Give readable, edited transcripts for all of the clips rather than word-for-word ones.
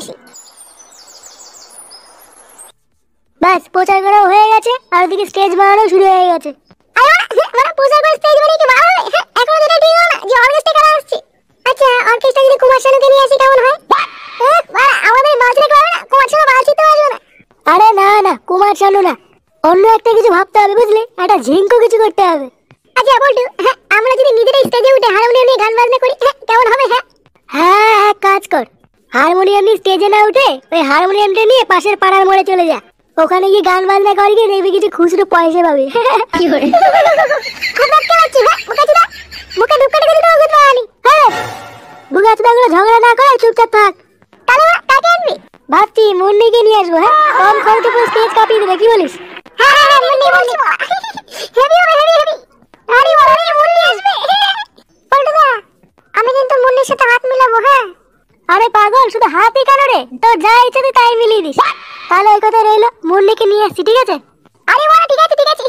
আসি। ব্যাস প্রচার করা হয়ে গেছে, আর ওদিকে স্টেজ বানানো শুরু হয়ে গেছে। প্রচার করে স্টেজ বানিয়ে কি ভালো হবে? এখন যেটা ঠিক না যে অর্কেস্ট্রা করা আসছে। আচ্ছা অর্কেস্ট্রা যদি কুমার শানুকে নিয়ে আসি কেমন হয়? আমাদের বাজরে ক্লাবে না কুমার শানু বাজিতে পারবে না। আরে না না, কুমার শানু না, অন্য একটা কিছু ভাবতে হবে বুঝলি, একটা ঝিঙ্কু কিছু করতে হবে। আচ্ছা বলটু, আমরা যদি নিজেরাই স্টেজে উঠে হারমোনিয়াম নিয়ে গান বাজনা করি কেমন হবে? হ্যাঁ কাজ কর, হারমোনিয়াম নিয়ে স্টেজে না উঠে ওই হারমোনিয়ামটা নিয়ে পাশের পাড়ার মোড়ে চলে যা, ওখানে গিয়ে গান বাজনা করি, গিয়ে দেখবি কিছু খুচরো পয়সা পাবি। কি করে মুখে ঢুকে ঢুকে দিতে হবে না। হ্যাঁ বুগাচুদাগুলো ঝগড়া না করে চুপচাপ থাক। তাহলে কাকে আনবি? ভাবছি মুন্নিকে নিয়ে আসবো। হ্যাঁ কম খরচে পুরো স্টেজ কাঁপিয়ে দেবে, কি বলিস? মুন্নি বলছি হেভি হবে, হেভি হেভি। আরে বাবা মুন্নি আসবে। পল্টুদা আমি কিন্তু মুন্নির সাথে হাত মিলাবো। হ্যাঁ আরে পাগল, শুধু হাতই কেন রে, তোর যা ইচ্ছে তুই তাই মিলিয়ে দিস। তাহলে ওই কথা রইলো, মুন্নিকে নিয়ে আসছি, ঠিক আছে? আরে বাবা ঠিক আছে ঠিক আছে।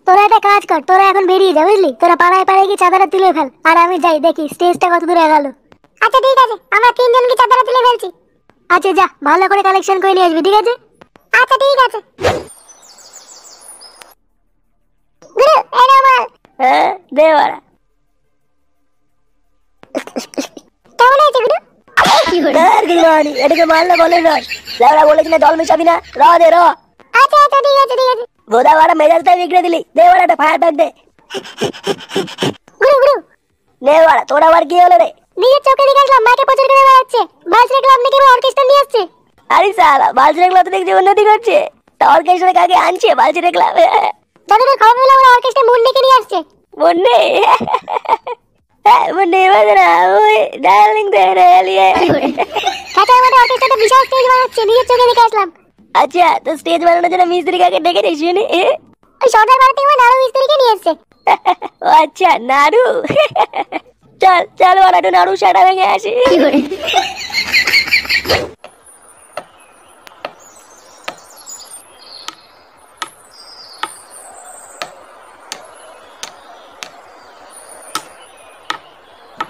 তোরা একটা কাজ কর, তোরা এখন বেরিয়ে যা বুঝলি, তোরা পাড়ায় পাড়ায় গিয়ে চাঁদাটা তুলে ফেল, আর আমি যাই দেখি স্টেজটা কত দূরে গেল। আচ্ছা ঠিক আছে, আমরা তিনজনকে চাঁদাটা তুলে ফেলছি। আচ্ছা যা ভালো করে কালেকশন করে নিয়ে আসবি, ঠিক আছে? আচ্ছা ঠিক আছে। গুরু এই নাও মাল। হ্যাঁ দে বাড়া। কেমন হয়েছে গুরু? এটাকে মারলে বলে না, লেবড়া বলেছি না জল মেশাবি না, র দে র। আচ্ছা আচ্ছা ঠিক আছে ঠিক আছে। বোধা বাড়া মেজাজটাই বিগড়ে দিলি, দে বাড়া একটা ফায়ার ব্যাগ দে। গুরু গুরু নে বাড়া, তোর আবার কি হলো রে? নিজের চোখে দেখে আসলাম মাকে প্রচার করে বেড়াচ্ছে, বাজরে ক্লাব নাকি অর্কেস্ট্রা নিয়ে আসছে। আরে সালা বাজরে ক্লাব তো দেখছি উন্নতি করছে, তা অর্কেস্ট্রা কাকে আনছে বাজরে ক্লাব? যতদূর খবর পেলাম ওরা অর্কেস্ট্রা মুন্নিকে নিয়ে আসছে। মুন্নি? হ্যাঁ মুন্নি বাজরা ওই ডার্লিং দে রে লিয়ে। কাছে আমাদের অর্কেস্ট্রাটা বিশাল স্টেজ বানাচ্ছে, নিজের চোখে দেখে আসলাম। আচ্ছা তো স্টেজ বানানোর জন্য মিস্ত্রি কাকে ডেকে দিস শুনি? ওই সর্দার বাড়ি থেকে নাড়ু মিস্ত্রিকে নিয়ে এসছে। ও আচ্ছা নাড়ু, চল চল ওরা একটু নাড়ু সাটা ভেঙে আসি।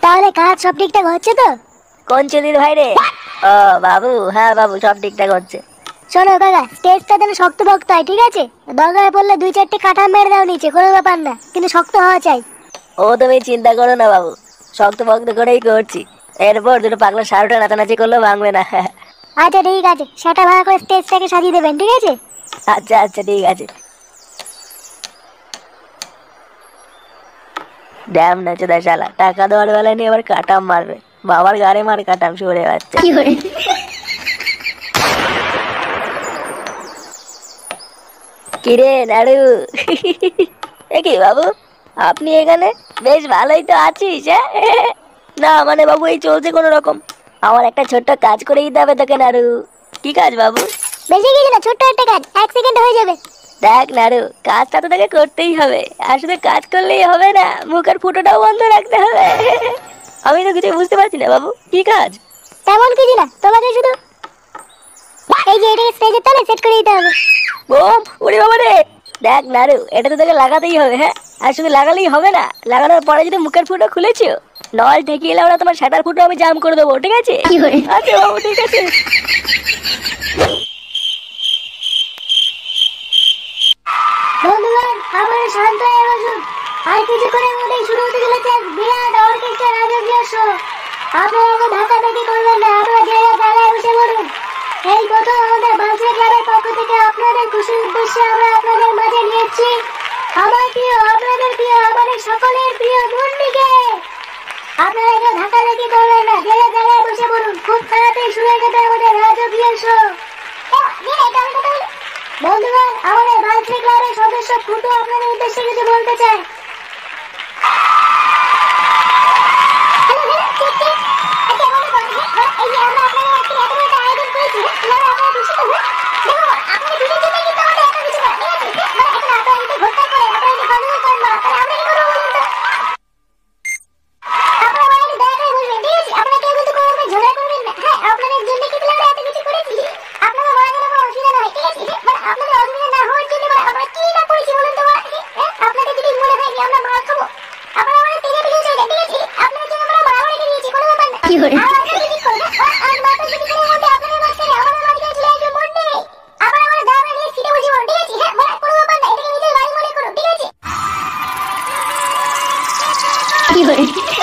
তাহলে কাজ সব ঠিকঠাক হচ্ছে তো? কোন চুদির ভাই রে? ও বাবু, হ্যাঁ বাবু সব ঠিকঠাক হচ্ছে। শোনো কাকা, স্টেজটা যেন শক্ত ভক্ত হয়, ঠিক আছে? দরকার পড়লে 2-4টে কাঠা মেরে দাও নিচে, কোনো ব্যাপার না, কিন্তু শক্ত হওয়া চাই। ও তুমি চিন্তা করো না বাবু, শক্ত ভক্ত করেই করছি, এরপর দুটো পাগলা সারটা নাচানাচি করলেও ভাঙবে না। আচ্ছা ঠিক আছে, সেটা ভালো করে স্টেজটাকে সাজিয়ে দেবেন, ঠিক আছে? আচ্ছা আচ্ছা ঠিক আছে। ড্যাম নাচে দেয় শালা, টাকা দেওয়ার বেলায় নিয়ে আবার কাটাম মারবে, বাবার গাড়ি মার কাটাম সরে বাচ্চা। কিরে নাড়ু? কি বাবু আপনি এখানে? বেশ ভালোই তো আছিস। না মানে বাবু এই চলছে কোনো রকম, আমার একটা ছোট্ট কাজ করে দিতে হবে তোকে নাড়ু। কি কাজ বাবু? বেশি কিছু না, ছোট্ট একটা কাজ, 1 সেকেন্ডে হয়ে যাবে। দেখ নাড়ু কাজটা তো তোকে করতেই হবে, আর শুধু কাজ করলেই হবে না, মুখের ফুটোটাও বন্ধ রাখতে হবে। আমি তো কিছু বুঝতে পারছি না বাবু, কি কাজ? তেমন কিছু না, তোমাকে শুধু এই যে এটাকে স্টেজের তলে সেট করে দিতে হবে। বোম ওরে বাবা রে! দেখ নাড়ু এটা তো তোকে লাগাতেই হবে। হ্যাঁ আর শুধু লাগালেই হবে না, লাগানোর পরে যদি মুখের ফুটো খুলেছো নল ঠেকিয়ে এলে ওরা তোমার শাটার ফুটো আমি জাম করে দেবো, ঠিক আছে? আচ্ছা বাবু ঠিক আছে। বন্ধুগণ আপনারা শান্ত হয়ে বসুন, আর কিছুক্ষণের মধ্যেই শুরু হতে চলেছে বিরাট অর্কেস্ট্রা রাজকীয় শো। আপনারা এখন ধাক্কাধাক্কি করবেন না, আপনারা যে জায়গায় বসে পড়ুন। এই প্রথম আমাদের বাজরে ক্লাবের পক্ষ থেকে আপনাদের খুশির উদ্দেশ্যে আমরা আপনাদের মাঝে নিয়েছি আমার প্রিয়, আপনাদের প্রিয়, আমাদের সকলের প্রিয় মুন্নিকে। আপনারা কেউ ধাক্কাধাক্কি করবেন না, যে জায়গায় বসে পড়ুন, খুব তাড়াতাড়ি শুরু হয়ে যাবে আমাদের রাজকীয় শো। বন্ধুগণ আমাদের বাজরে ক্লাবের সদস্য ফুটু আপনাদের উদ্দেশ্যে কিছু বলতে চায়। আপনাদের অসুবিধা না হওয়ার জন্য আমরা কি না করেছি বলুন তো? আপনাদের যদি মনে হয় কি